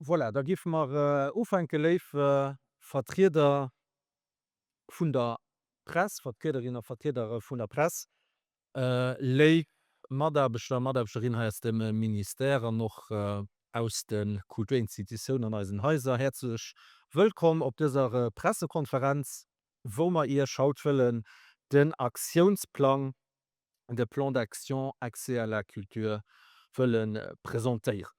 Voilà, da gif mar ufenke leif Vertreter vun der Press, Vertreterinnen Vertreter vun der Press, léi Maderbecherin heiers dem Ministère an noch aus den Kulturinstitutionen an eisen Häuser herzech wëllkom op déser Pressekonferenz, wo ma ihr schaut wëllen den Aktionsplan de Plan d'action accès à la culture wëllen präsentéieren.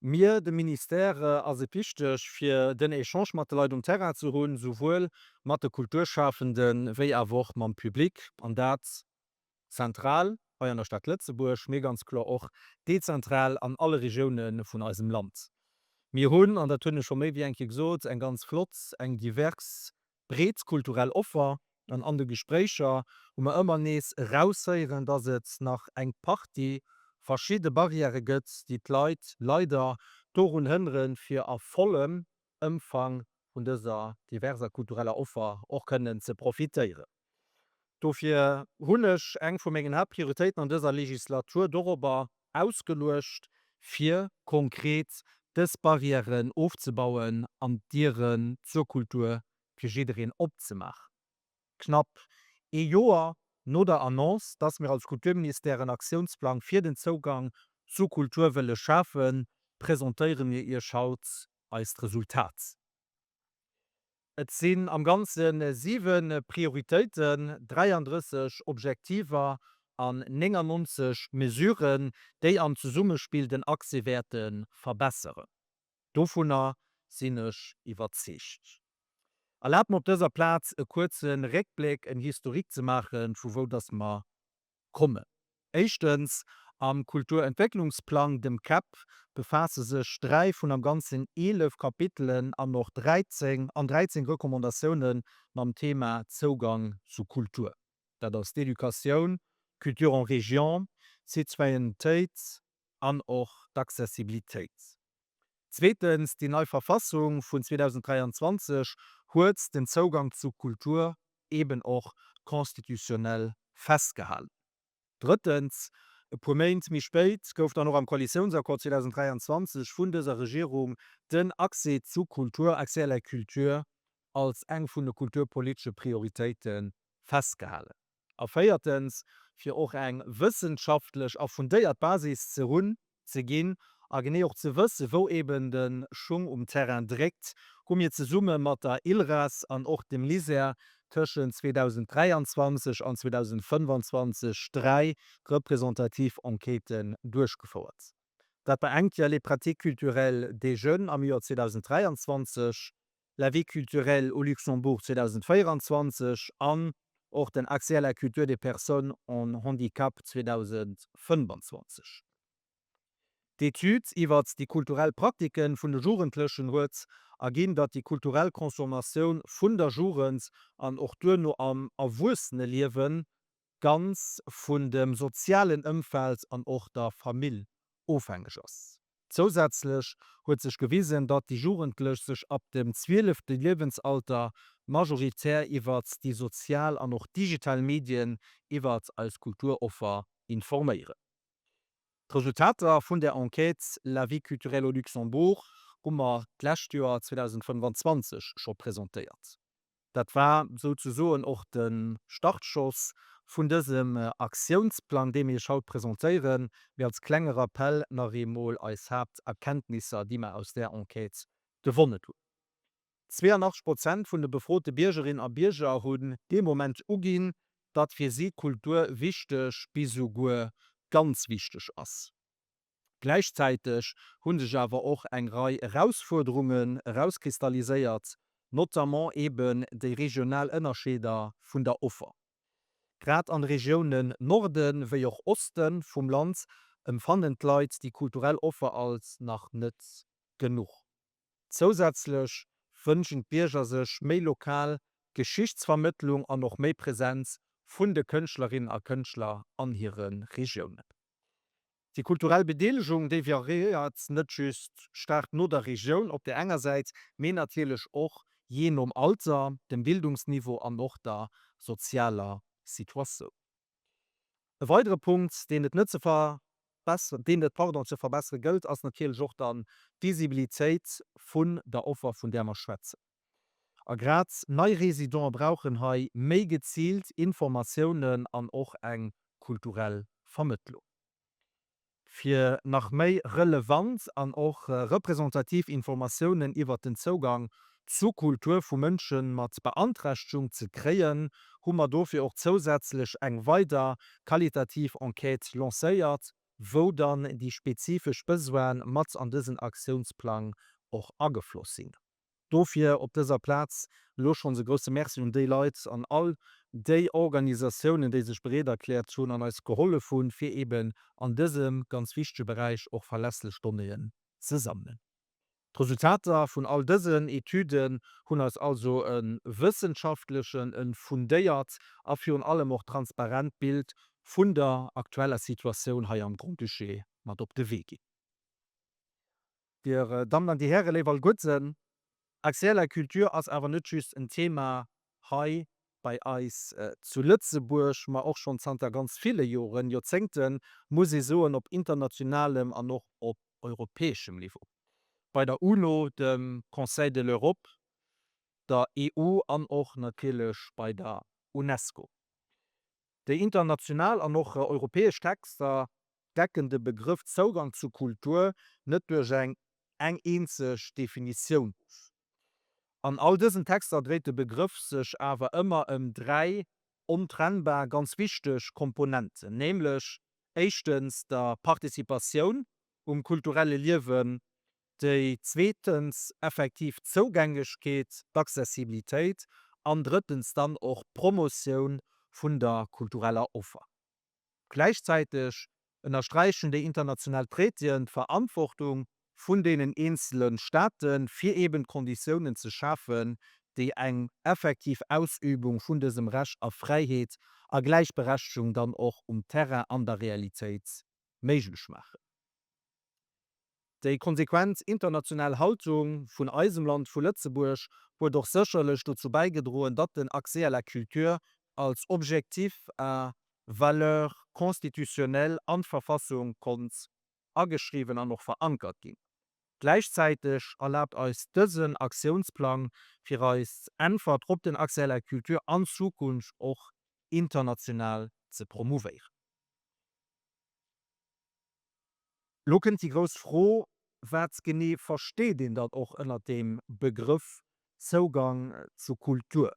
Mir de Ministère as se pichtech fir den Echange mat de Leiit um Terra zu hunn, sowuel mat de Kulturschaffenden wéi awoch mam Publik an dat zentral bei an der Stadt Lettzeburg mé ganz klar och dezentral an alle Regionen vun eisem Land. Mir hunn an der Tënne schon méi wie enke gesot eng ganz Flotz eng divers breets kulturell Offer an de Gesprächer ëmmer nees rausseieren, dats et nach eng Party verschiedene Barriere gëtt, die d'Leit leider dorun hënneren fir a vollem Ëmfang vun déser diverser kultureller Offer och kënnen ze profitéieren. Dofir hunnech eng vu mégen Prioritéiten an déser Legislatur dorober ausgeluecht fir konkret des Barrieren aufzubauen an Dieren zur Kultur fir jidderen opzemach. Knapp e Joer no der Annonce, dats mir als Kulturminister en Aktionsplan fir den Zugang zu Kultur wëlle schaffen, präsentéieren mir ihr Schaut als Resultat. Et sinn am ganzen 7 Prioritéiten 33 Objektiver an 90 Mesuren, déi an ze Summespiel den Aktiewerten verbessere. Dovunner sinnnech iwwerzicht. Erlaubt mir op dieser Platz e kurzen Rückblick en Historik zu machen, vu wo das ma komme. Echtens, am Kulturentwicklungsplan dem CAP befasse sech 3 vun am ganzen 11 Kapitelen an noch 13 Rekommandationen mam Thema Zugang zu Kultur. Dat ass d'Education, Kultur en Region, Citoyennetéit an och d'Accessibilitéit. Zweitens, die neue Verfassung von 2023 huet den Zugang zu Kultur eben auch konstitutionell festgehalten. Drittens, e puer Méint mi spéit gouf dann noch am Koalitionsakkord 2023 vun dieser Regierung den Accès zu Kultur, Accès à la Culture als eng vun de kulturpolitische Prioritäten festgehalten. A viertens, fir och eng wissenschaftlich a fundéiert Basis ze hunn ze ginn, a genné och ze wësse, wo eben den Schung Terrain drégt, kom je ze Summe mat der ILRAS an och dem Lycée tëschen 2023 an 2025 3 repräsentativ Enqueten durchgefoert. Dat beengt ja les pratiques culturelles des jeunes am Joer 2023, la vie culturelle au Luxembourg 2024 an och den Accès à la culture des personnes en handicap 2025. D'Etude iwwer die kulturell Praktiken vun de Jugendlechen huet agin, dat die kulturell Konsumatioun vun der Jurens an och duno am awussenne Liewen ganz vun dem sozialen Ëmfeld an och der Famill ofhängeg ass. Zusätzlich huet sech gewiesen, dat die Jugendlech sech ab dem 12. Lebensalter majoritär iwwer die sozial an noch digital Medien iwwer als Kulturoffer informéieren. Resultater vun der Enquete La vie culturelle au Luxembourg Lächtjoer 2025 scho präsentéiert. Dat war sozusoen och den Startschoss vun dësem Aktionsplan, de mir schaut präsentéieren, wie als klenger Appell nach Remol als Haupterkenntnisse, die man aus der Enquete gewonnet hun. 82% vun de befrote Biergerinnen a Bierger hunn de moment ugin, dat fir sie Kultur wichtech bis sogur ganz wichtig ass. Gleichzeitig hunn sech awer och eng Rei Herausforderungen herauskristalliséiert, notamment eben déi regional Ënnerscheder vun der Offer. Grad an Regionen Norden wéi och Osten vum Land empfannen Leiit die kulturell Offer als nach net genug. Zusätzlich wënschen Bierger sech méi lokal Geschichtsvermittlung an noch méi Präsenz vun de Kënchtlerinnen a Kënchtler an hireieren Regionen. Die kulturelle Bedeeligung déi variiert net just stark no der Region op der engerseits mé natielech och jen um Alter, dem Bildungsniveau an noch der sozialer Situation. E weitere Punkt, den et net Pardon ze verbessere gëlt ass natürlich joch dann Visibilitéit vun der Offer vun der man schwäze. A grad Neuresidenter brauchen hai méi gezielt Informationoen an och eng kulturell Vermittlung. Fir nach méi relevant an och repräsentativ Informationoen iwwer den Zugang zu Kultur vu Mënschen mat Beantrechtung ze kreien, hummer dofir auch zusätzlich eng weiter qualitativ Enquete lacéiert, wo dann die spezifisch Besoen mat an diesen Aktionsplan och afloss sind. Dofir op dieser Platz loch schon se grosse Merci und Daylight an all déi Organisationen, déi sech bereet erklärt schon an als Geholle vun fir eben an diesem ganz wichtige Bereich auch verlässlich Stonneien ze sammeln. Resultater vun all diesen Etüden hunn als also een wissenschaftlichen en fundéiert a fir un allem auch transparent Bild vun der aktueller Situation ha am Grundgescheh mat op de Wege. Dir dann an die Herre lewer gutsinn, Axeller Kultur ass awer net just ein Thema hai bei eis zu Lützeburg ma auch schon zanter ganz viele Joren Jozenten muss ich soen op internationalem an noch op europäischem Niveau. Bei der UNO, dem Conseil de l'Europe, der EU an och natilech bei der UNESCO. De international an noch europäesch Texter deckende Begriff Zugang zu Kultur net durch eng enzeg Definition. An all diesen Texter dreht der Begriff sich aber immer drei untrennbar ganz wichtig Komponenten, nämlich erstens der Partizipation kulturelle Leben, die zweitens effektiv Zugänglichkeit, Accessibilität und drittens dann auch Promotion von der kultureller Offer. Gleichzeitig unterstreichen die international Tretien Verantwortung von denen einzelnen Staaten fir eben Konditionen zu schaffen, die eng effektiv Ausübung von diesem Recht auf Freiheit a Gleichberechtigung dann auch Terra an der Realität möglich machen. Die konsequent internationale Haltung von Eisenland vu Lützeburg wurde doch sicherlich dazu beigedrohen, dat den axeeller Kultur als objektiv Valeur konstitutionell an Verfassung kont ageschrieben an noch verankert ging. Gleichzeitig erlaubt als diesen Aktionsplan für uns einfach op den axeeller Kultur an Zukunft auch international zu promovieren. Loken die groß froh, wat gene versteht den dat auch ënner dem Begriff Zugang zu Kultur.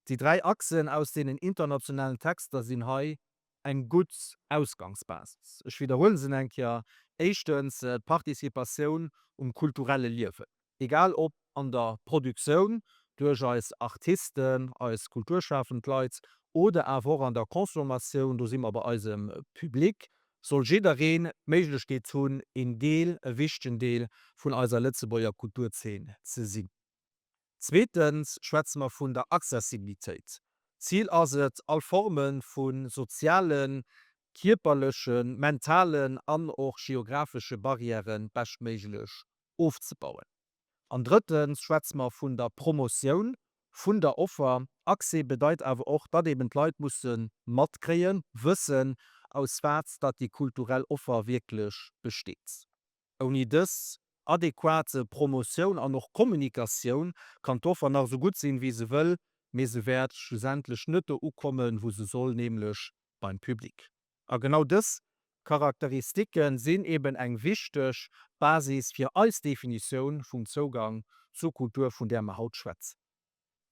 Die drei Achsen aus denen internationalen Texter sind hai eng gut Ausgangsbasis. Ich wiederholen se enker echtens Partizipation kulturelle Liewe. Egal ob an der Produktion durch als Artisten, als Kulturschaffendleit oder auch an der Konsumation, du sind aber als Publikum, soll jedereen méiglech geht tun in Deel wichten Deel vun eiser Lützebauer Kulturzen ze sinn. Zweitens schwätzen wir vun der Accessibilitéit. Ziel aset all Formen vun sozialen, kierperlechen, mentalen an och geografische Barrieren bestméiglech aufzubauen. An drittens schwätzen wir vun der Promotion vun der Offer. Akse bedeit awer och, dat eben Leiit mussssen mat kreien, wëssen, aus was dat die kulturell Offer wirklich besteht. Oni das adäquate Promotion an noch Kommunikation kann d'Offer nach so gut sinn wie se will, me se werd schlussendlich nëtte ukommen, wo se soll, nämlich beim Publikum. A genau das Charakteristiken sind eben eng wichtig Basis für als Definition vom Zugang zur Kultur von der man haut schwätzt.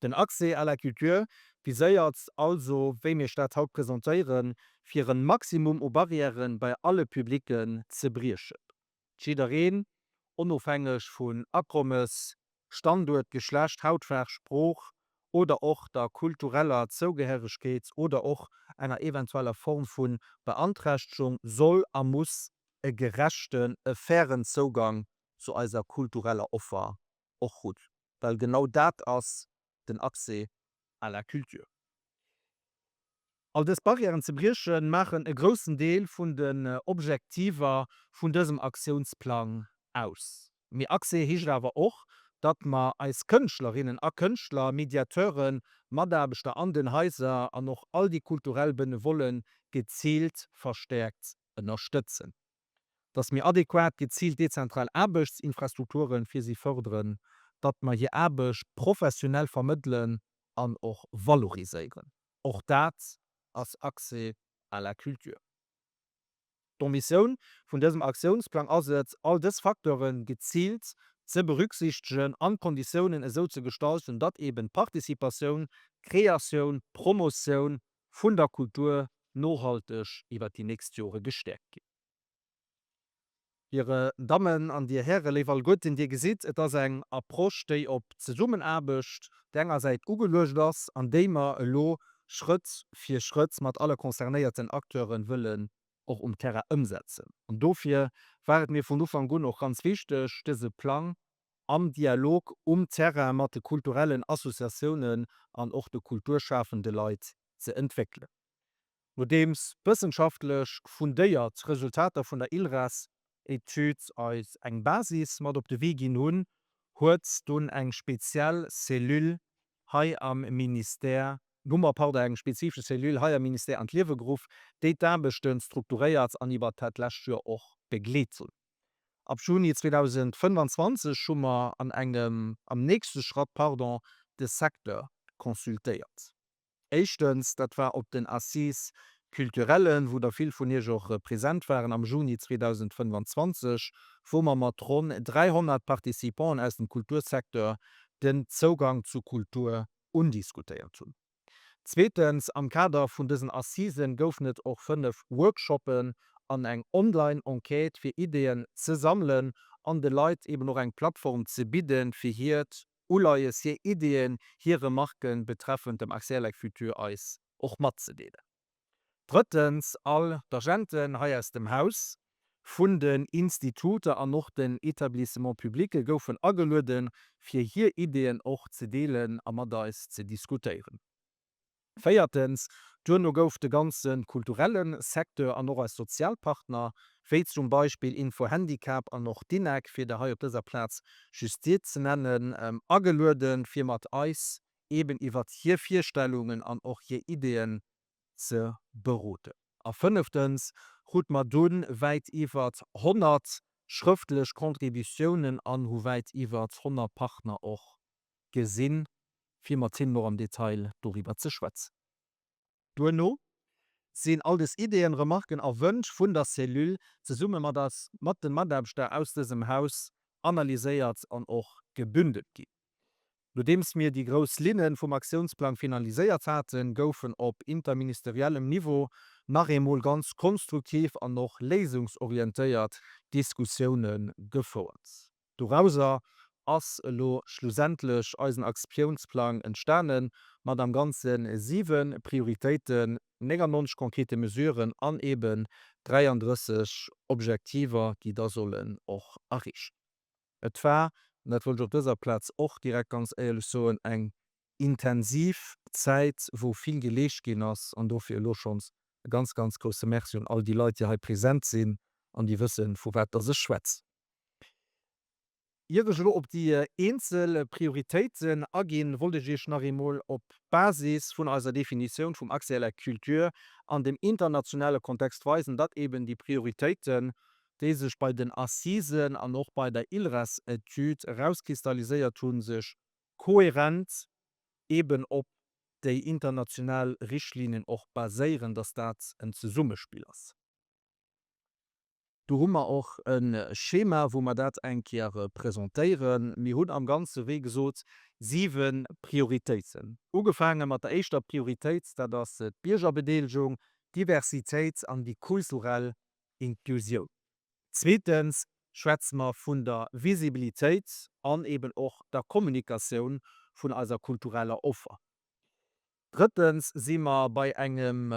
Den Accès à la Culture viséiert also wéi mir Stadt haut präsentéieren fir een Maximum o Barrieren bei alle Publiken ze brieschen. Schiedereen onofhängig vun Akrommes, Standort, Geschlecht, Hautfach, Spruch oder och der kultureller Zougeherrechkeet oder och einer eventueller Form vun Beantrechtung soll a muss e gerechten fairen Zugang zu eiser kultureller Offer och gut. Weil genau dat ass den Accès à la Culture. All des Barrieren ze brieschen machen e großen Deel vun den Objektiver vun diesem Aktionsplan aus. Mi Accès hicht awer och, dat ma als Kënchtlerinnen a Kënchtler, Mediateuren, Madabeter an den Häuser an noch all die kulturell Benewollen gezielt verstärkt unterstützen. dats mir adäquat gezielt dezentral Abechtsinfrastrukturen fir sie förderen, dat man hier Abech professionell vermitteln an och valoriseieren. Och dat als Achse à la Kultur. Die Mission von diesem Aktionsplan ass et, all des Faktoren gezielt ze berücksichtigen an Konditionen so zu gestalten, dat eben Partizipation, Kreation, Promotion vun der Kultur nachhaltig iwwer die nächsten Jahre gestärkt gin. Ihre Damen an die Herren level gut in Dir gesit, et ass eng Approsch déi op ze summen abecht, denger seit ugelöscht ass, an démer lo Schritt fir Schritt mat alle konzernéierten Akteuren willen och Terra ëmsetzen. Und dofir waret mir vun Ufang gun noch ganz wichtech dese Plan am Dialog Terra mat de kulturellen Assoziationen an och de kulturschaffende Leiit ze entwickle. Nodems wissenschaftlich fundéiert Resultater vun der ILRAS Etudes als eng Basis mat op de Wegin hunn, huet dun eng speziell Cellul hai am Minister eng spezifische Cellul haier Minister an Liewegrouf, déi dabestën strukturéiert aniwwer datlächtür och beglezel. Ab Juni 2025 schummer an engem am nächste Schritt de Sektor konsultéiert. Echtens, dat war op den Assis kulturellen, wo der viel vun ihr joch präsent waren am Juni 2025, wo man matron 300 Partizipanten aus dem Kultursektor den Zugang zu Kultur undiskutiert hun. Zweitens, am Kader vun diesen Assisen goufnet auch 5 Workshoppen an eng Online-Enquete fir Ideen ze sammeln, an de Leiit eben noch eng Plattform ze bieden, fir hiert Uleies hier Ideen hire Marken betreffend dem Axelek Futur eis och mat ze deden. Drittens, all d'Agenten hai aus dem Haus vun den Institute an noch den Etablissement publike goufen ageluden fir hier Ideen och ze deelen a mat dais ze diskutieren. Feiertens, no gouf de ganzen kulturellen Sektor an noch als Sozialpartner, wéi zum Beispiel Infohandicap an noch Dinek fir der ha op dieser Platz justiert ze nennen, ageluden fir mat Eis eben iwwer hier Vierstellungen an och hier Ideen ze berote. A fünftens, hut mat dun weit iwwer 100 schriftlich Kontributionen an hoe weit iwwer 100 Partner och gesinn, fir mat hin noch am Detail darüber ze schwätzen. Duno sinn all des Ideen Remarken erwënsch vun der Cellul ze summe mat das mat den Madabster aus diesem Haus analyséiert an och gebündelt gi. Nodems mir die Großlinnen vom Aktionsplan finaliséiert hatten, goufen op interministeriellem Niveau nach emol ganz konstruktiv an noch lesungsorientéiert Diskussionen gefordert. Dorauser ass lo schlussendlech als Aktionsplan entstanden, mat am ganzen 7 Prioritäten 99 konkrete mesureuren an eben 33 Objektiver, die da sollen och errichten. Et war net op dieser Platz och direkt ganz so eng intensiv Zeit, wo viel gelecht gin ass an dofir lo schons ganz große Merci all die Leute die präsent sinn an die wissen wo wetter se schwätzt. Op die einzel Prioritäten agin wollte ich nach einmal op Basis von einer Definition vom aktueller Kultur an dem internationale Kontext weisen, dat eben die Prioritäten, die sich bei den Assisen an noch bei der ILRAS Etude rauskristallisiert tun sich kohärent eben op de international Richtlinien auch basieren, dass dat ein Summespielers. Du hummer auch ein Schema, wo man dat einkehr präsentieren. Mir hun am ganze Weg gesot 7 Prioritäten. Ugefangen mat der eischter Priorität, da das Biergerbedeelung, Diversität an die kulturelle Inklusion. Zweitens schwätzmer vun der Visibilität an eben auch der Kommunikation vun als kultureller Offer. Drittens si wir bei engem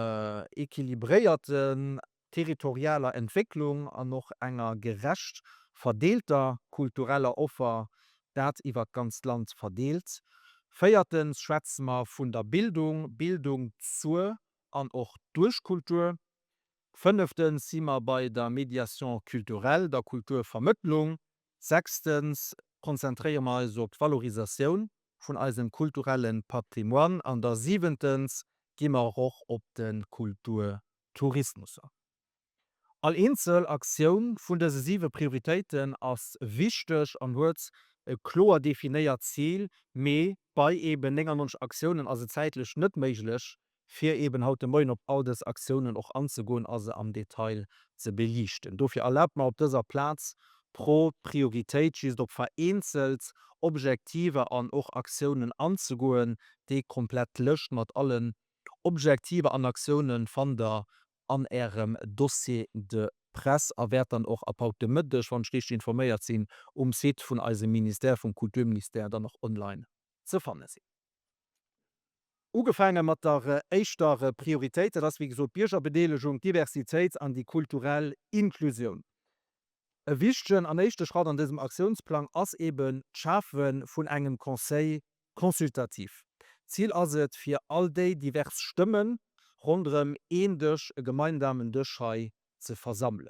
équilibrierten territorialer Entwicklung an noch enger gerecht verdeelter kultureller Offer dat iwwer ganz Land verdeelt. Feiertens schwätzmer vun der Bildung zu an och Durchkultur. Fünftens simmer bei der Mediation kulturell der Kulturvermittlung. Sechstens konzentriere mal so Valorisation von einem kulturellen Patrimoine. An der siebentens gimmer auch op den Kulturtourismus. All Einzelaktion vun der 7 Prioritäten ass wichtech an huez e klar definiéiert Ziel, méi bei eben engerch Aktionen as zeitlech net méiglech fir eben haut de Moin op alles Aktionen och anzugoen as am Detail ze belichtchten. Dofir erlaubt man op dëser Platz pro Prioritéit schi op vereinzelt Objektive an och Aktionen anzugoen, déi komplett lecht mat allen Objektive an Aktionen van der an Ärem Dossier de Press erwert dann och ab haut de Mëttech wann schlicht informéiert sinn Sit vun eise Minister vum Kulturminister dann noch online ze fanne sinn. Ugefänge mat der éichttere Prioritéite, dats wie gesot Biergerbedeelegung, Diversitéit an die kulturell Inklusion. E wichten an échte Schrat an diesem Aktionsplan ass eben d'Schafen vun engem Konseil konsultativ. Ziel aset fir all déi divers Stimmen rondem eendech e gemeinsamen Dëchei ze versammle.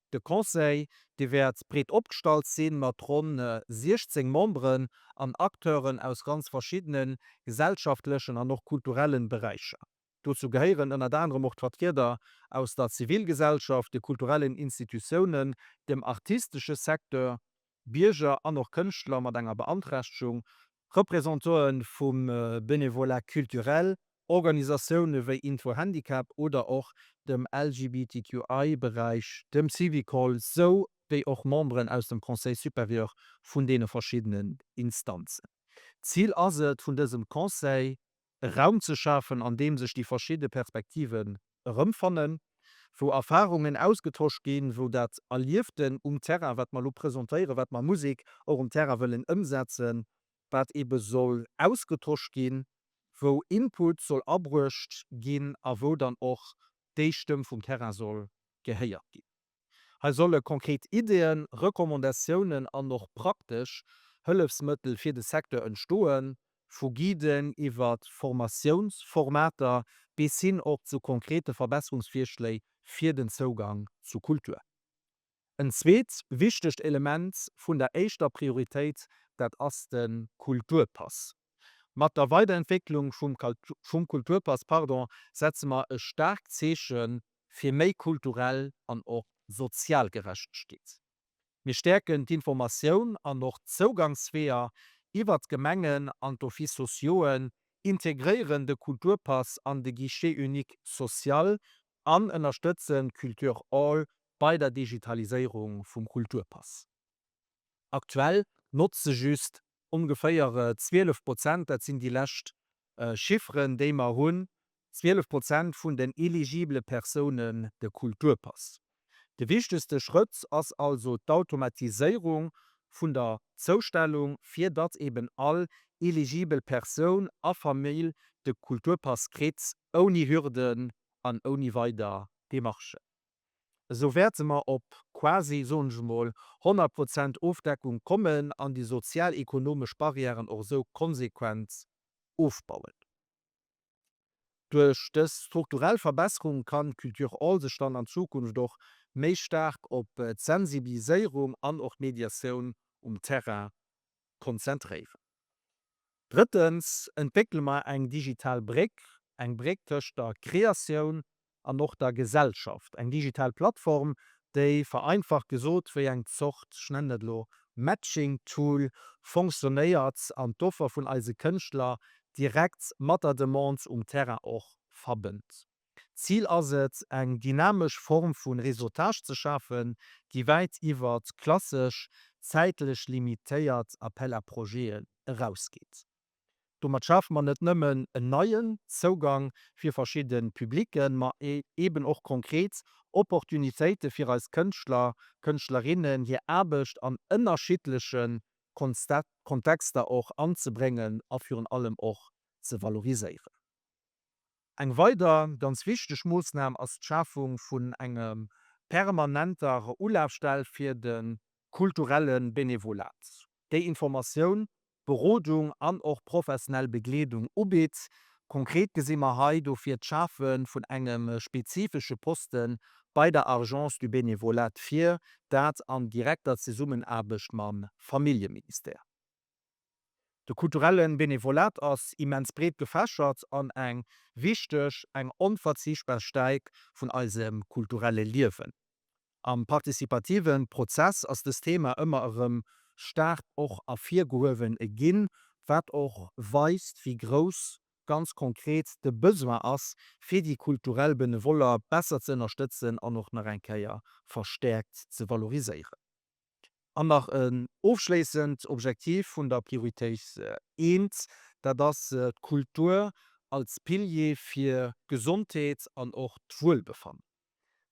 De Konseil de werd breet opstalt sinn mat run 16 Mombren an Akteuren aus ganz verschiedenen gesellschaftlichen an noch kulturellen Bereicher. Dozu geheieren ënner andere Mochtvertreter aus der Zivilgesellschaft, de kulturellen Institutionen, dem artistische Sektor, Bierger an noch Kënchtler mat enger Beantrechtung, Repräsentoren vum Benevolat kulturell, Organisationen wéi Info Handicap oder auch dem LGBTQI-Bereich, dem Civicol, so wie auch Membern aus dem Conseil supérieur vun denen verschiedenen Instanzen. Ziel aset vun diesem Conseil Raum zu schaffen, an dem sich die verschiedenen Perspektiven rümfannen, wo Erfahrungen ausgetauscht gehen, wo dat Erlieften Terra wat man lo präsentiere, wat man Musik auch Terra willen umsetzen, wat eben soll ausgetauscht gehen, wo Input soll abrücht gehen, a wo dann auch die Stimme vom Terra soll geheiert gehen. Er solle konkret Ideen, Rekommandationen an noch praktisch Hëllefsmëttel fir de Sektor entstoen, vu Giden iwwer Formationsformater bis hin op zu konkrete Verbesserungsvierschlei fir den Zugang zu Kultur. Ein zweet wichtigcht Element vun der éischter Prioritéit dat ass den Kulturpass. Mat der Weiterentwicklung vum Kulturpass setze ma e stark Zeechen fir méi kulturell an och sozial gerecht steht. Wir stärken d'Informatioun an noch Zugangsweer iwwer Gemengen an d'Office-Sozioen, integrieren de Kulturpass an de Guichet unique sozial an ënnerstëtzen Kultur all bei der Digitalisierung vum Kulturpass. Aktuell nutze just ungefähr 12%, dat sind die lächt Chiffren déi ma hunn, 12% vun den eligible Personen de Kulturpass. De wichtigste Schritt ass also d'Automatisierung vun der Zostellung fir dat eben all eligible Person a Famill de Kulturpass krit oni Hürden an oni weiter Demarche. So werte ma op quasi sonmoll 100% Aufdeckung kommen an die sozialökonomisch Barrieren or so konsequent aufbauen. Durch das strukturelle Verbesserung kann Kultur all sich dann an Zukunft doch méi stark op Sensibilisierung an och Mediation Terra konzentrieren. Drittens entwickle ma eng digital Brick, eng Bricktöcht der Kreation an noch der Gesellschaft, eng digital Plattform, déi vereinfacht gesot wie eng Zocht schnendetlo Matching Tool funktionéiert an d'Offer vun eise Kënchtler direkt matter Demands Terra och verbënnt. Ziel aset eng dynamisch Form vun Resultat zu schaffen, die weit iwwer klassisch zeitlech limitéiert Appellerprojeen herausgeht. Domat schafft man net nëmmen en neien Zugang fir verschieden Publiken, ma eben och konkret Opportunitéite fir als Kënchtler, Kënchtlerinnen hier erbecht an ënnerschiedlichen Kontexter auch anzubringen, a für allem auch zu valoriseieren. Eng weiter ganz wichtig Maßnahme als Schaffung vun engem permanenter Urlaubsstelle fir den kulturellen Benevolat. De Information, Berodung an och professionell Bekleedung ubit, konkret Gesimmerheit dofir d'Schafen vun engem spezifische Posten bei der Agence du Benevolat 4, dat an direkter Zusammenarbeit mam Familienminister. De kulturellen Benevolat ass immens breet gefächert an eng wichtech eng onverzichtbar Steig vun eisem kulturelle Liewen. Am partizipativen Prozess ass das Thema ëmmer stark och a virgroewen ginn, wat och weist wie groß ganz konkret de Besoin ass fir die kulturell Benevoller besser ze unterstützen an noch nach enkeier verstärkt ze valoriseieren. An nach een ofschlesend Objektiv vun der Prioritéit 1, dat das Kultur als Pilier fir Gesundheet an och d'Wuelbefann.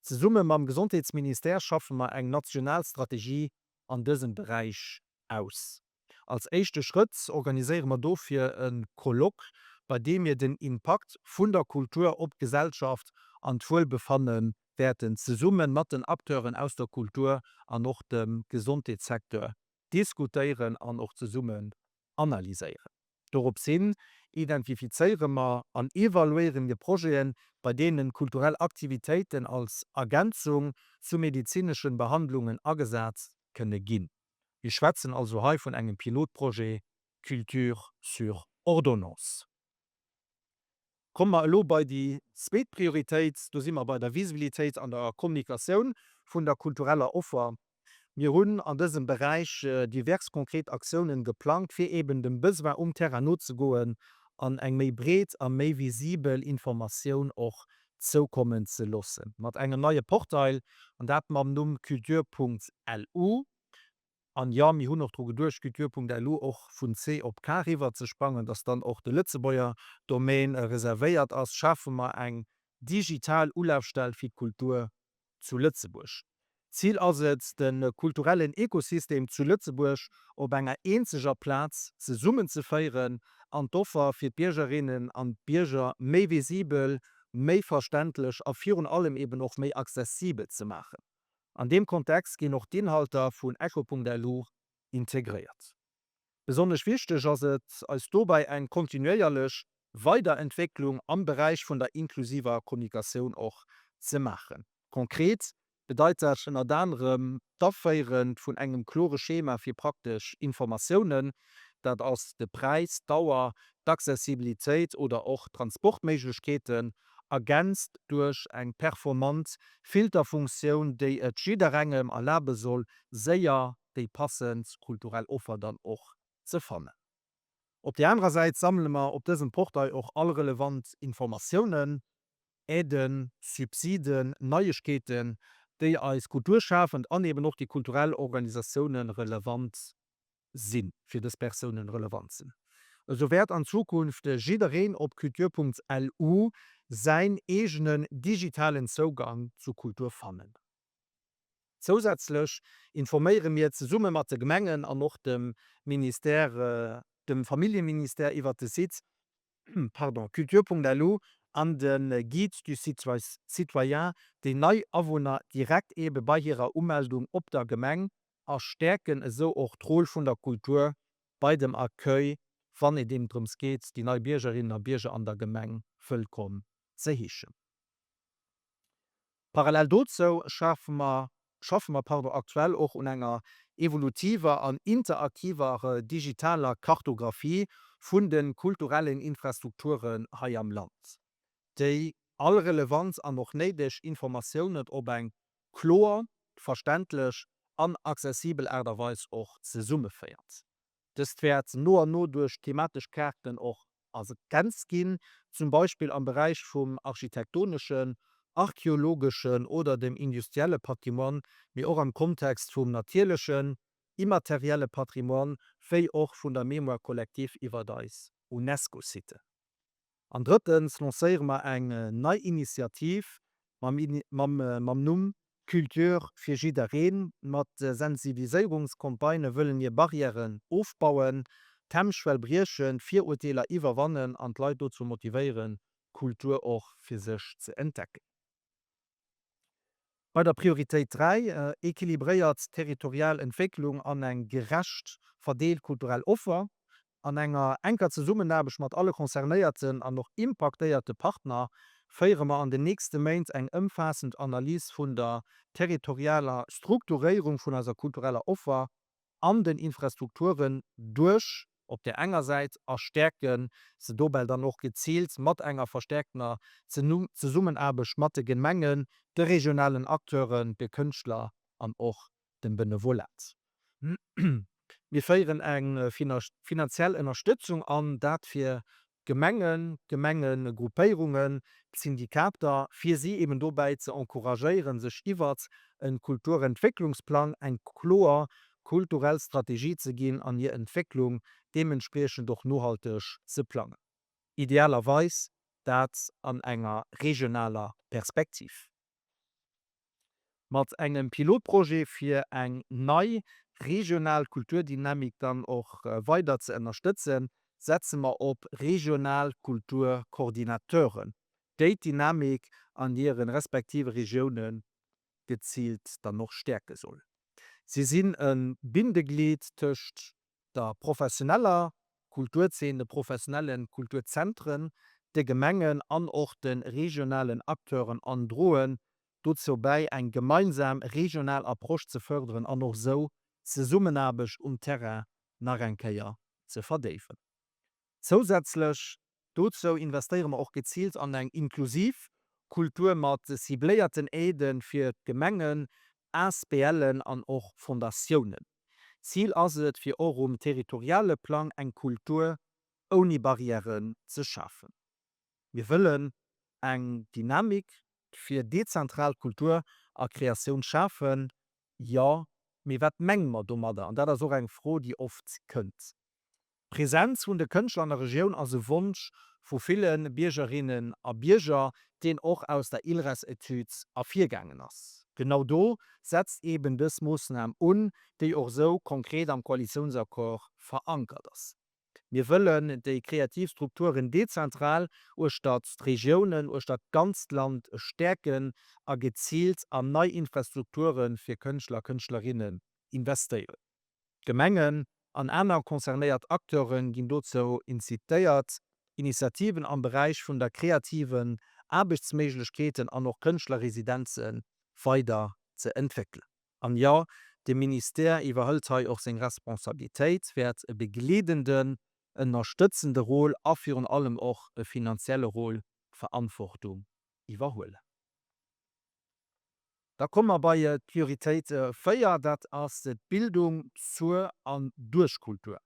Ze Summe mam Gesundheitsminister schaffen ma eng Nationalstrategie an dësem Bereich aus. Als échte Schritt organiiséieren wir dofir en Kolloq, bei dem wir den Impact vun der Kultur op Gesellschaft an d'Wuelbefannen werden ze summen mat den Akteuren aus der Kultur an noch dem Gesundheitssektor diskutieren an och ze summen analyseieren. Dorop sinn identifizeiere ma an evaluieren de Projekten, bei denen kulturelle Aktivitäten als Ergänzung zu medizinischen Behandlungen agesat könne ginn. Wir schwätzen also hai von engem Pilotprojekt Culture sur Ordonnance. Kommen lo bei die Zweitpriorität, du sind wir bei der Visibilität an der Kommunikation von der kultureller Offer. Wir hunn an diesem Bereich divers konkret Aktionen geplant, fir eben dem Besoin Terra zu goen an eng méi bret a méi visibel Information och zukommen ze lassen. Mat engem neue Portal an dat mam Numm culture.lu. An ja mi hunn noch dro durch Culture.lu och vun C op K riwer ze spangen, dats dann auch de Lützebauer Domain reservéiert ass schaffen ma eng digital Ulaufstell fir Kultur zu Lützeburg. Ziel ass den kulturellen Ökosystem zu Lützeburg op enger eenzeger Platz ze summen ze feieren, an d'Offer fir Biergerinnen an Bierger méi visibel, méi verständlech a virun allem eben noch méi zesibel ze machen. An dem Kontext gin noch d'Inhalter vun Echo.lu integriert. Besonders wichtig ass als dobei eng kontinuierlech Weiterentwicklung am Bereich vun der inklusiver Kommunikation och ze machen. Konkret bedeutet schon anderem d'Affeieren vun engem klore Schema fir praktisch Informationen, dat ass de Preis, Dauer, d'Accessibilitéit oder auch Transportmöglichkeiten ergänzt durch eng performant Filterfunktion, déi et jiderengem erlaube soll, séier déi passend kulturell Offer dann och ze fannen. Op der anderen Seite sammeln wir op diesem Portal auch alle relevant Informationen, Äden, Subsiden, Neuigkeiten, die als kulturschaffend aneben noch die kulturellen Organisationen relevant sind, für das Personen relevant sind. So wird an Zukunft jederin op culture.lu sein egenen digitalen Zugang zu Kultur fannen. Zusätzlich informieren wir ze Summe mat de Gemengen an noch dem Minister, dem Familienminister iwwer de Sitz culture.lu an den Guide du Citoyen, de neii Awohner direkt ebe bei ihrer Ummeldung op der Gemeng erstärken eso och Troll vun der Kultur bei dem Accueil, wann dem drums geht, die neue Biergerinnen a Bierger an der Gemeng vëllkom ze hichen. Parallel dazu schaffen wir aktuell auch un enger evolutiver an interaktiver digitaler Kartografie vun den kulturellen Infrastrukturen hai am Land, déi all Relevanz an noch neidech Informationen op eng klar, verständlich an zesibel Äderweis och ze Summe feiert. Das wird no durch thematisch Kärten auch ganz gehen, zum Beispiel am Bereich vom architektonischen, archäologischen oder dem industrielle Patrimon, wie auch am Kontext vom natürlichen, immaterielle Patrimon, wie auch von der Memoire Kollektiv iwwer dais UNESCO-Site. An drittens lancieren wir eng neue Initiativ mam Numm Culture fir jidereen, mat Sensibilisierungskompagne wëllen je Barrieren aufbauen, Hemmschwell brieschen, Urteiler iwwerwannen an Leiit zu motivieren, Kultur och fir sech ze entdecken. Bei der Priorität 3 équilibréiert territorial Entwicklung an eng gerecht verdeelt kulturell Offer, an enger enker ze Summenabech mat alle konzernéierten an noch impactéierte Partner feiere wir an den nächsten Mainz eng umfassend Analyse vun der territorialer Strukturierung vun unserer kultureller Offer an den Infrastrukturen durch op der enger Seite erstärken se dobel dann noch gezielt mat enger verstärkner ze summenarbeg matte Gemengen de regionalen Akteuren de Künstler an och den Benevolat. Wir feieren eng finanziell Unterstützung an dat fir Gemengen Gruppéierungen Syndikater fir sie eben dobei ze encouragieren sech iwwer en Kulturentwicklungsplan eng chlor kulturell Strategie ze gin an je Entwicklung dementsprechen doch nohalteg ze planen. Idealerweis dat an enger regionaler Perspektiv. Mat engem Pilotproje fir eng nei regional Kulturdynamik dann och weiter ze unterstützen, setzen wir op Regionalkulturkoordinateuren. Déi Dynamik an ihren respektive Regionen gezielt dann noch stärke soll. Sie sind ein Bindeglied töcht der professioneller Kulturszene, professionellen Kulturzentren, de Gemengen an och den regionalen Akteuren androhen, dazu bei ein gemeinsam regional Approach zu fördern an noch so ze summenabeg Terrain nach enkeier ze verdefen. Zusätzlich dazu investieren wir auch gezielt an eng inklusiv Kultur mat cibléierten Eden fir Gemengen, SPLen an och Fondationen. Ziel aset fir eurum territoriale Plan eng Kultur ohne Barrieren zu schaffen. Wir wollen eng Dynamik fir dezentral Kultur a Kreation schaffen, ja, mir wat meng mat do mat an dat so eng froh, die oft kënnt. Präsenz vun de Kënchtler an der Region as se Wunsch vu vielen Biergerinnen a Bierger, den och aus der Ilres-Etudes afirgangen ass. Genau do setzt eben des Mussnamen déi och so konkret am Koalitionsakkord verankert ass. Wir wollen déi Kreativstrukturen dezentral urstat Regionen urstat ganz Land stärken a gezielt an neue Infrastrukturen fir Künstler Künstlerinnen investieren. Gemengen an einer konzernéiert Akteuren ginn dozo incitéiert, Initiativen am Bereich vun der kreativen Arbeitsmeiglechkeeten an noch Künstlerresidenzen weiter ze entwickeln. An ja, de Minister iwwerhëlt och seg Responsabiltäit werd e begleedenden, unterstützende Rolle afir an allem och e finanzielle Rolle Verantwortung iwwerhole. Da kommen bei Priorität 4, dat ass Bildung zur an Durchkultur.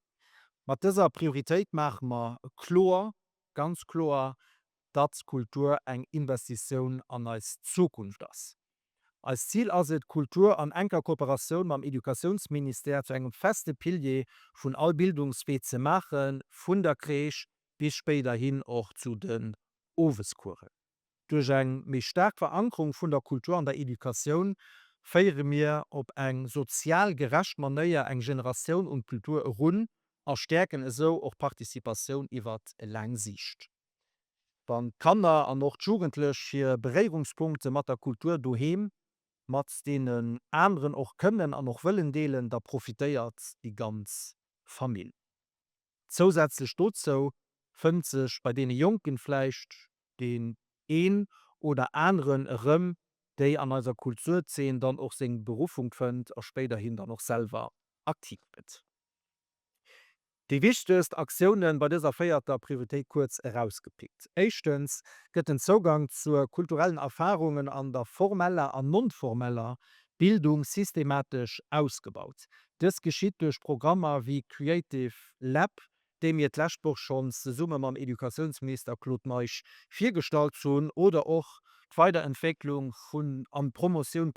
Mat dieser Priorität machen wir klar, ganz klar, dat Kultur eng Investition an als Zukunft ass. Als Ziel as et Kultur an enger Kooperation mam Edukationsminister zu engem feste Pilier vun all Bildungswee ze machen, vun der Krech bis später hin auch zu den Oweskurre. Durch eng méi stark Verankerung vun der Kultur an der Education feiere mir op eng sozial gerecht manéier eng Generation und Kultur run, erstärken eso och Partizipation iwwer e lang Sicht. Dann kann an noch jugendlech fir Beregungspunkte mat der Kultur doheem, mat denen anderen och kënnen an noch wëllen deelen, da profitéiert die ganz Familie. Zusätzlich dazu fënnt sech bei denen Jungen fleicht den een oder anderen Rëm, déi an eiser Kulturzeen dann och seg Berufung fënnt a später hin dann noch selber aktiv wird. Die wichtigsten Aktionen bei dieser feierter Priorität kurz herausgepickt. Erstens gëtt den Zugang zu kulturellen Erfahrungen an der formeller an nonformeller Bildung systematisch ausgebaut. Das geschieht durch Programme wie Creative Lab, dem je Lächbuch schon ze Summe am Edukationsminister Claude Meich firstalt schon oder auch die Weiterentwicklung an Promotion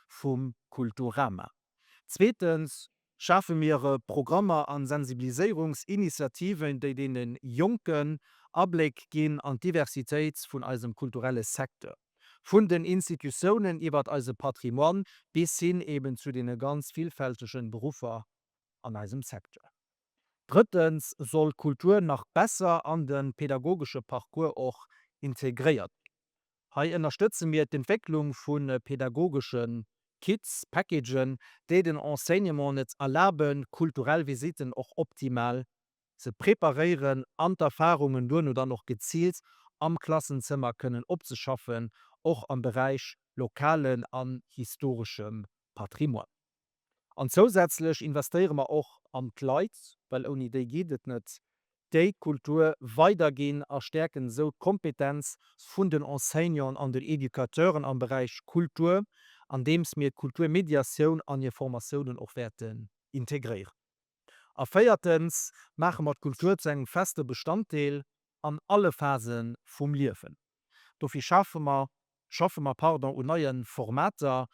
vom Kulturama. Zweitens schaffen wir Programme an Sensibilisierungsinitiativen, die den Jungen Abblick gehen an Diversität von unserem kulturellen Sektor. Von den Institutionen über unser Patrimoine bis hin eben zu den ganz vielfältigen Berufen an unserem Sektor. Drittens soll Kultur noch besser an den pädagogischen Parcours auch integriert. Hier unterstützen wir die Entwicklung von pädagogischen Kits, Packagen, die den Enseignement erlauben, kulturelle Visiten auch optimal zu präparieren, an Erfahrungen durch oder noch gezielt am Klassenzimmer können abzuschaffen, auch am Bereich lokalen an historischem Patrimoine. Und zusätzlich investieren wir auch an die Leute, weil ohne die geht es nicht. Die Kultur weitergehen erstärken so Kompetenz von den Enseignants an den Edukateuren am Bereich Kultur, an dem es mir Kulturmediation an die Formationen auch werden integrieren. A feiertens machen mat Kultur zu einem feste Bestandteil an alle Phasen vom Liewen. Dafür schaffen wir pardon und neuen Formater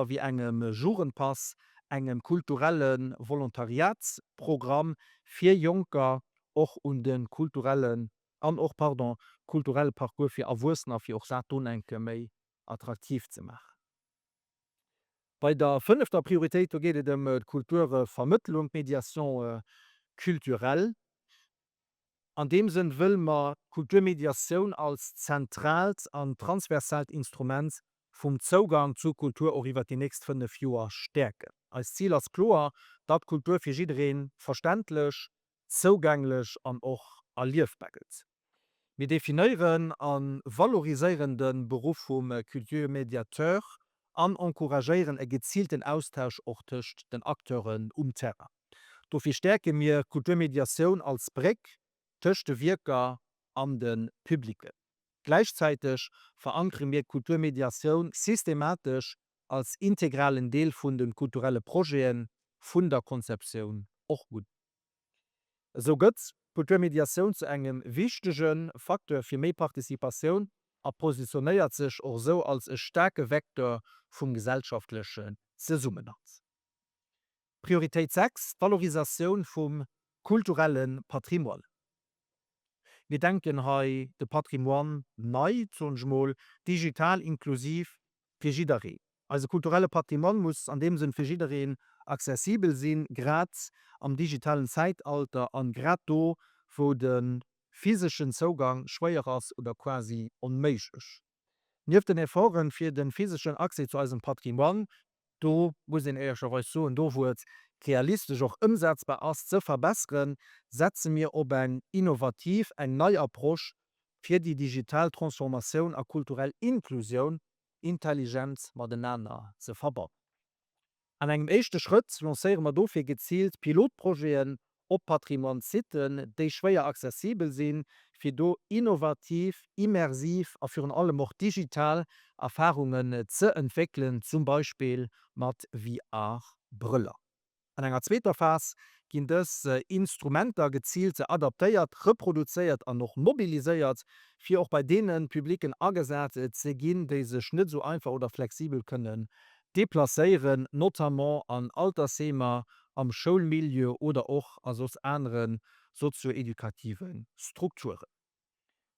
wie engem Jourenpass, engem kulturellen Volontariatsprogramm für Junker auch und den kulturellen an auch pardon kulturelle Parcours für Erwursener für auch Satonenke méi attraktiv zu machen. Bei der fünfter Priorität da geht es um Kulturvermittlung, Mediation kulturell. An dem Sinn will man Kulturmediation als zentrales an transversales Instrument vom Zugang zu Kultur auch über die nächsten 5 Jahre stärken. Als Ziel ist klar, dass Kultur für jeden verständlich, zugänglich und auch erlebbar ist. Wir definieren an valorisierenden Beruf vom Kulturmediateur an encouragieren einen gezielten Austausch auch zwischen den Akteuren Terrain. Dafür stärken wir Kulturmediation als Brick zwischen den Wirker an den Publikum. Gleichzeitig verankern wir Kulturmediation systematisch als integralen Teil von den kulturellen Projekten von der Konzeption auch gut. So gëtt Kulturmediation zu engem wichtigen Faktor für mehr Partizipation a positionéiert sich auch so als e starke Vektor vum gesellschaftlichen Zusammenhalt. Priorität 6: Valorisation vom kulturellen Patrimoine. Wir denken hei de Patrimoine nei zunschmoll digital inklusiv fir jidere. Also kulturelle Patrimoine muss an dem Sinn fir jideren zesibel sinn, grad am digitalen Zeitalter an grad do, wo den physischen Zugang schwéier ass oder quasi onméiglech. Nieef den Erforen fir den physischen Access zu eisem Patrimoine, do muss en eiercherweis so do wurt realistisch auch umsetzbar ass ze verbessern, setzen mir op eng innovativ eng neue Approsch fir die Digitaltransformation a kulturell Inklusion intelligent madeinander ze verbauen. An engem echte Schritt lancieren wir dofir gezielt Pilotprojekten op Patrimoine-Siten, déi schwéier zesibel sinn, fir do innovativ, immersiv a für allem auch digital Erfahrungen ze entwickeln, zum Beispiel mat VR-Briller. An enger zweter Phase ginn dës Instrumenter gezielte adaptéiert, reproduzéiert an noch mobiliséiert, fir auch bei denen Publiken agesat ze ginn, déi sech net so einfach oder flexibel kënnen deplacéieren, notamment an Altershemer, am Schulmilieu oder auch aus anderen sozioedukativen Strukturen.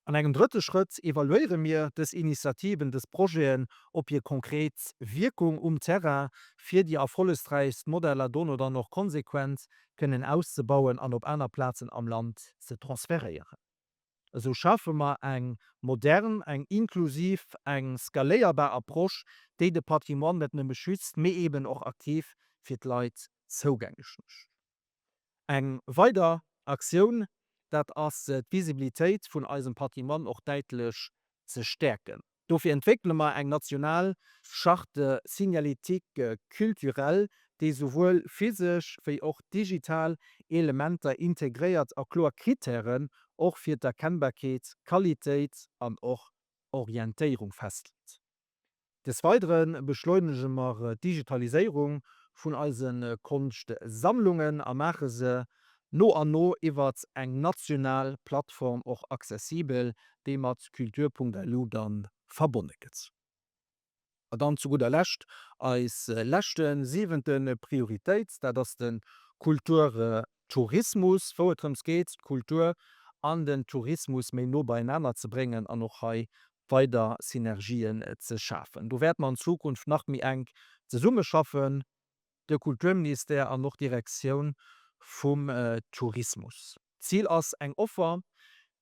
An einem dritten Schritt evaluieren wir des Initiativen des Projekts, ob ihr konkret Wirkung Terrain für die erfolgreichsten Modelle dann oder noch konsequent können auszubauen an op einer Plätzen am Land zu transferieren. So schaffen wir eng modern, eng inklusiv, eng skaléierbar Approsch, déi de Patrimoine net nem beschützt, mé eben auch aktiv fir d Leiit zogänglich. Eng weiter Aktion, dat ass d'Visibilitéit vun eisem Patrimoine och deitlech ze stärken. Dofir entwickle ma eng national Charte Signalitik kulturell, déi sowohl physisch wie auch digital Elementer integriert a Kriterien och fir d'Erkennbarkeet, Qualitéit an och Orientéierung festlegt. Des Weiteren beschleunigen wir Digitalisierung vun eisen Kunstsammlungen a mache se no an no iwwer eng national Plattform och zesibel, de mat Kultur.lu dann verbonneket. Dann zu guter Letzt als lächten 7. Priorität, dat ass den Kulturtourismus vorrems geht, Kultur an den Tourismus méi no beieinander ze bringen an noch weiter Synergien ze schaffen. Du werd man in Zukunft nach mi eng ze Summe schaffen, de Kulturminister an noch Direktion vum Tourismus. Ziel ass eng Offer,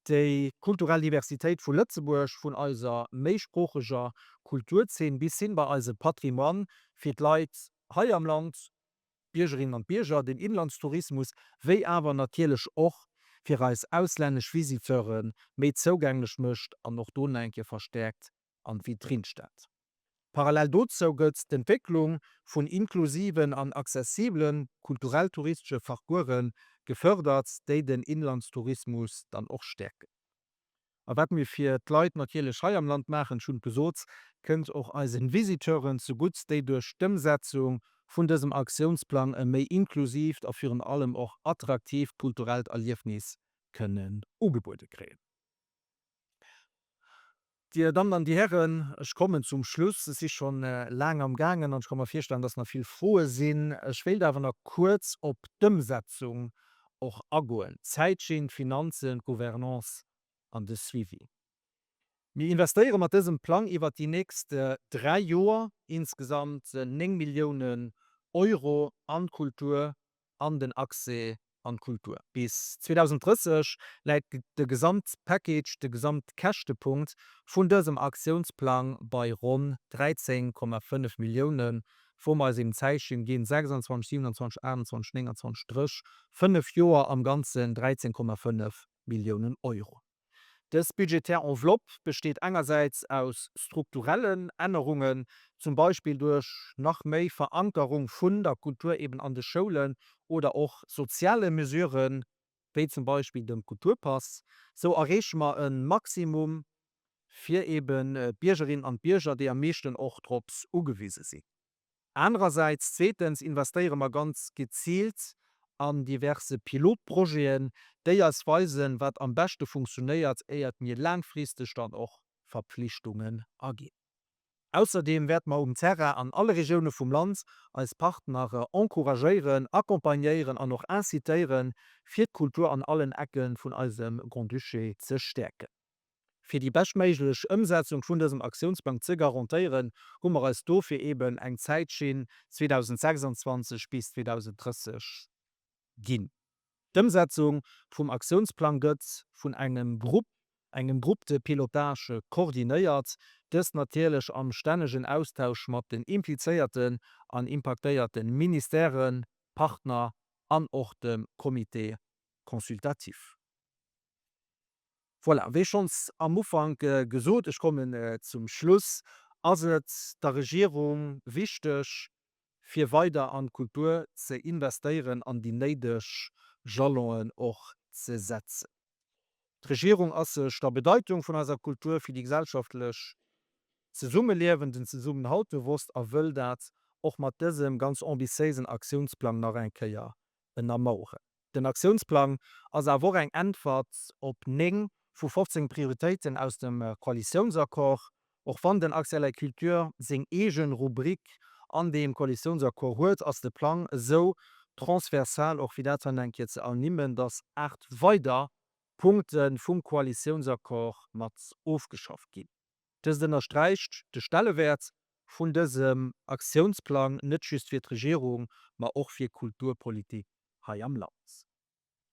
déi kulturelle Diversitéit vu Lëtzeburg vun eiser méichsprocheger Kulturzen bis hin bei eise Patrimoine fir d Leiit hai am Land, Biergerinnen an Bierger, den Inlandstourismus, wéi awer natierlech och fir als auslännesch Visiteuren méi zougänglech mëcht an noch Donenke verstärkt an Vitrinstadt. Parallel dazu gëtt d'Entwicklung vun inklusiven an zesiblen kulturell-touristische Parcoursen gefördert, déi den Inlandstourismus dann och stärken. A wat mir fir d'Leit natierlech Schei am Land machen schon gesot, kënnt och als en Visiteuren zu gut déi durch Stimmsetzung vun diesem Aktionsplan e méi inklusiv a führen allem och attraktiv kulturell Erliefnis können Ugebäude kreen. Dir dann an die Herren, ich komme zum Schluss, es ist schon lang am Gangen und ich kann mir vorstellen, dass noch viel frohe sinn. Ich will aber noch kurz op Dëmmsetzung och agoen. Zeitschien, Finanzen, Gouvernance an de Suivi. Wir investieren mit diesem Plan über die nächsten 3 Jahre insgesamt 9 Millionen Euro an Kultur, an den Achse an Kultur. Bis 2030 liegt der Gesamtpackage, der Gesamtkächtepunkt von diesem Aktionsplan bei rund 13,5 Millionen. Vor mal im Zeichen gehen 26, 27, 21, 29 Strich, 5 Jahre am ganzen 13,5 Millionen Euro. Das budgetär Enveloppe besteht einerseits aus strukturellen Änderungen, zum Beispiel durch noch mehr Verankerung von der Kultur eben an den Schulen oder auch soziale Mesuren, wie zum Beispiel dem Kulturpass. So erreichen wir ein Maximum für eben Bürgerinnen und Bürger, die am meisten auch darauf angewiesen sind. Andererseits, zweitens, investieren wir ganz gezielt an diverse Pilotprojekte, die uns weisen, was am besten funktioniert, eher mir langfristig dann auch Verpflichtungen angehen. Außerdem werden wir Terra an alle Regionen vom Land als Partner encouragieren, accompagnieren und auch incitieren, für die Kultur an allen Ecken von unserem Grand Duché zu stärken. Für die bestmögliche Umsetzung von diesem Aktionsplan zu garantieren, haben wir als dafür eben eine Zeitschiene 2026 bis 2030 gehen. Die Umsetzung vom Aktionsplan wird von einem Gruppe de Pilotage koordiniert, das natürlich am ständigen Austausch mit den implizierten und impactierten Ministerien, Partner und auch dem Komitee konsultativ. Voilà, wie schon am Anfang gesagt, ich komme zum Schluss. Also der Regierung wichtig, für weiter an Kultur zu investieren, an die nötigen Jalons auch zu setzen. Die Regierung ist sich der Bedeutung von unserer Kultur für die gesellschaftlich Zusammenlebenden Zusammenhalt bewusst und will das auch mit diesem ganz ambitiösen Aktionsplan noch ein Jahr machen. Den Aktionsplan ist auch eine Antwort auf 9 von 15 Prioritäten aus dem Koalitionsakkord, auch wenn den aktuelle Kultur seine eigene Rubrik an dem Koalitionsakkord hat, als der Plan so transversal auch wieder jetzt annehmen, dass 8 weiter Punkten vom Koalitionsakkord mit aufgeschafft gehen. Das unterstreicht den Stellenwert von diesem Aktionsplan nicht nur für die Regierung, aber auch für die Kulturpolitik hier am Land.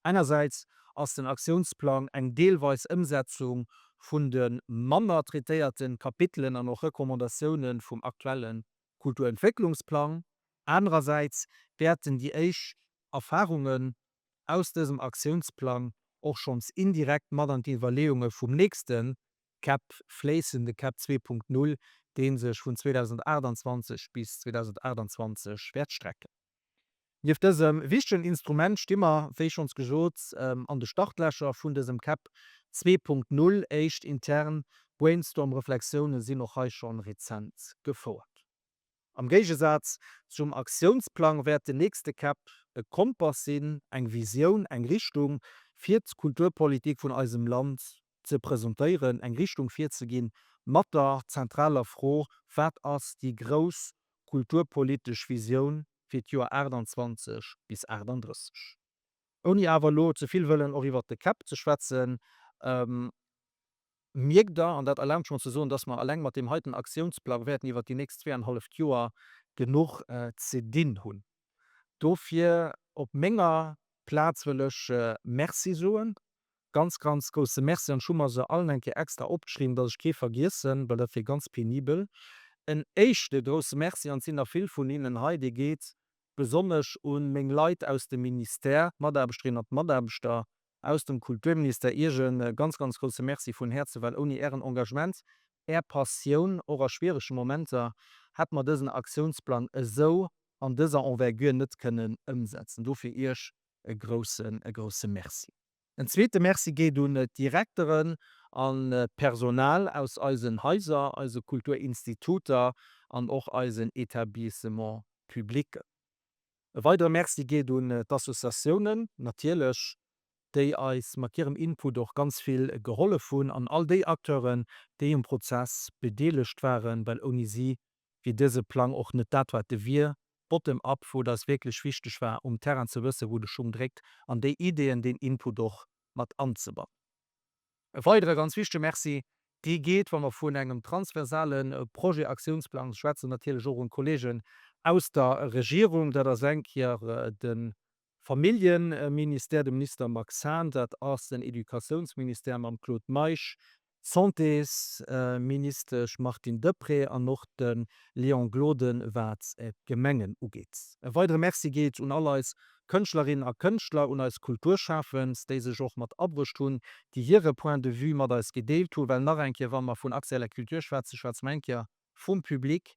Einerseits ist den Aktionsplan eine teilweise Umsetzung von den manner traitierten Kapiteln und auch Rekommendationen vom aktuellen Kulturentwicklungsplan. Andererseits werden die ersten Erfahrungen aus diesem Aktionsplan auch schon indirekt mit den Überlegungen vom nächsten CAP fließende CAP 2.0, den sich von 2028 bis 2028 wertstrecken. Auf diesem wichtigen Instrument stimmen, wie schon gesagt, an den Startlöcher von diesem CAP 2.0 echt intern Brainstorm-Reflexionen sind noch heute schon rezent gefordert. Am Gegensatz zum Aktionsplan wird der nächste CAP ein Kompass sein, eine Vision, eine Richtung für die Kulturpolitik von unserem Land zu präsentieren, eine Richtung für zu gehen, mit der zentralen Frage, was ist die grosse kulturpolitische Vision für die Jahre 21 bis 38. Ohne aber zu viel wollen auch über den CAP zu schwätzen, merkt da, und das allein schon zu sagen, dass wir allein mit dem heutigen Aktionsplan werden über die nächsten 2,5 Jahre genug zu tun haben. Dafür auf Menge Platz will ich Merci sagen. Ganz große Merci und schon mal so allen extra abgeschrieben, dass ich keinen vergessen, weil das ist ganz penibel. Ein echte große Merci an sind viel von Ihnen heute geht, besonders an meine Leute aus dem Minister, Madame und Madame aus dem Kulturministerium, ganz große Merci von Herzen, weil ohne Ihren Engagement Passioun oder schweresche Momente hat man diesen Aktionsplan so an dieser Envergure net können umsetzen. Dafür ich e grosse Merci. Ein zweite Merci geht un Direktoren an Personal aus eisen Häuser, also Kulturinstituter an och eisen Etablissement public. E weiter Merci geht un d'Assoziationen natierlech, déi eis mat ihremm Input doch ganz viel geholle vun an all déi Akteuren, déi im Prozess bedeelecht waren, weil oni sie wie dese Plan och net dat wat de wir bottom ab, wo das wirklich wichtig war, um Terran zu wisse, wo du schon direkt an déi Ideen den Input doch mat anzubauen. E weitere ganz wichtig Merci, die geht, wann man vun engem transversalen Projektaktionsplan Schweizer natürlich auch Kollegen aus der Regierung, der da senk hier den Familienminister, dem Minister Maxan, dat ass den Edukationsminister am Claude Meich, Santés Minister Martin Depré an noch den Leon Gloden wat Gemengen ugeet. E weitere Merci geht un alles Kënchtlerinnen a Kënchtler und als Kulturschaffens, déi sech och mat abwurcht hun, die hire Point de vue mat als gedeelt hu, well nach enke wann man vun aktueller Kulturschwze Schwarzmenker vum Publikum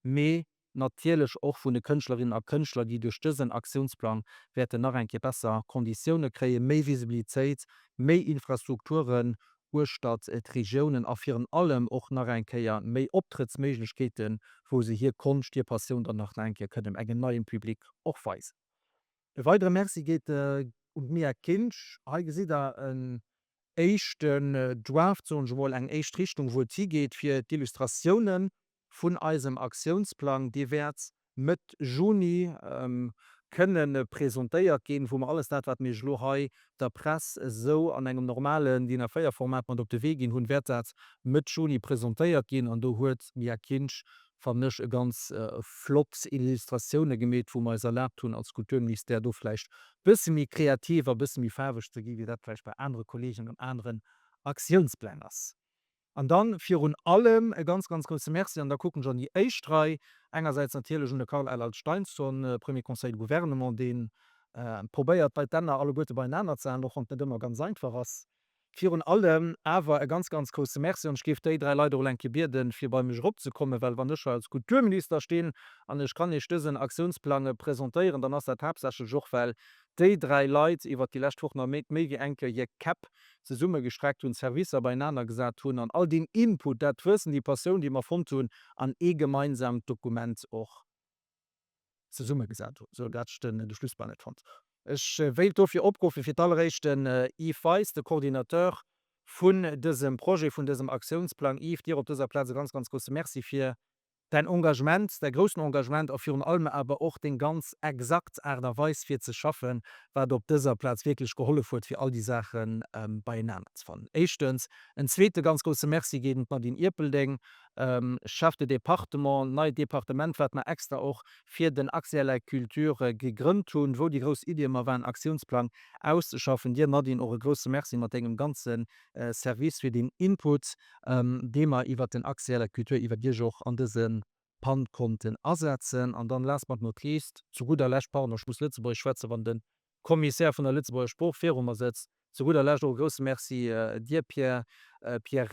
méi natierlech och vun de Kënchtlerinnen a Kënchtler, die duch dësen Aktionsplan werden nach enke besser Konditionne kree, méi Visibilitéit, méi Infrastrukturen, Urstadt et Regionen afirieren allem och nach enkeier méi Optrittsméiglechkeeten, wo se hier Konst Dir Passioun dann nach enke kënnem engen neuen Publikum och weisen. E weitere Merci geht mir Kinsch ha gesi da en échten Draft zo wohl eng echt Richtung wo ti geht fir d'Illustrationen vun eisem Aktionsplan diewärts mit Juni können präsentéiert gehen, wo man alles dat wat mir lo hai der Press so an engem normalen DIN A4-Format man op de Weg gin hunn wert dat mit Juni präsentéiert gin an du huet mir Kinsch vermch e ganz flops Illustrationune gemet, wo man erlaubt hun als Kulturminister du flecht bis mi kreativer bis mi färwegchte gi wie dat bei andere Kollegen und anderen Aktionsplanners. An dann fir hun allem e ganz große Merci an da gucken schon die Eichtrei engerseits natürlich hun Karl Ellert Steinson Premier Conseil de Gouvernement den probéiert bei dennner alle Gote beieinander ze noch und net immer ganz einfach ass. Fi hun allem awer e ganz große Merci und skift déi 3 Leute enke Bierden fir bei michch opzukommen, weil wann nech als Kulturminister stehen an ech kann ich dëssen Aktionsplane präsentieren, dann ass der Tabsche Joch well déi 3 Leiit iwwer die Lächtwoch méi enke je Kap ze Summe gestreckt hun Servicer beieinander gesat hun an all den Input dat wëssen die Passioun, die man von tun an gemeinsam Dokument och ze Summe gesat so dat de Schlussbahn net fand. Ech wéit do fir opgouf fir allrechten IFeis de Koordinateur vun dësem Pro vun dësem Aktionsplan if Dir op dëser Plaze ganz große Merci fir dein Engagement, der großen Engagement auf ihren Alme aber auch den ganz exakt Erderweis fir ze schaffen, wat op dieser Platz wirklich geholle furt für all die Sachen beieinander von. Echtens en zweite ganz große Merci geben man den Irpelding schaffte Departement neue Departement wat man extra auch fir den aktuelle Kulture gegrünnt tun, wo die große Idee immer waren Aktionsplan auszuschaffen. Dir Nadine eure große Merci mat engem ganzen Service für den Input, de man iwwer den aktuelle Kultur iwwer Dir joch an diesen Pankonten ersetzen an dann lass man not liest zu guter Lächtpartner muss Lützeburg Schweze wann den Kommissär von der Lützeburger Spruchfirma setzt zu guter Lächt große Merci dir Pierre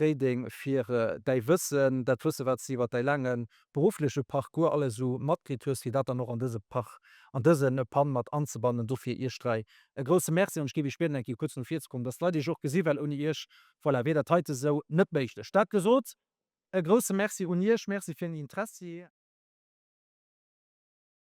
Reding fir dei wëssen dat wësse wat sie wat dei langen berufliche Parcours alles so matkritus wie dat noch an diese Pach an diesen Pan mat anzubannen do fir ihr Strei große Merci und gebe ich später kurz 40 kommen das Leute ich auch gesi weil uni ich voll weder heute so net méigle Stadt gesot. E grosse Merci un Merci fir Interesse.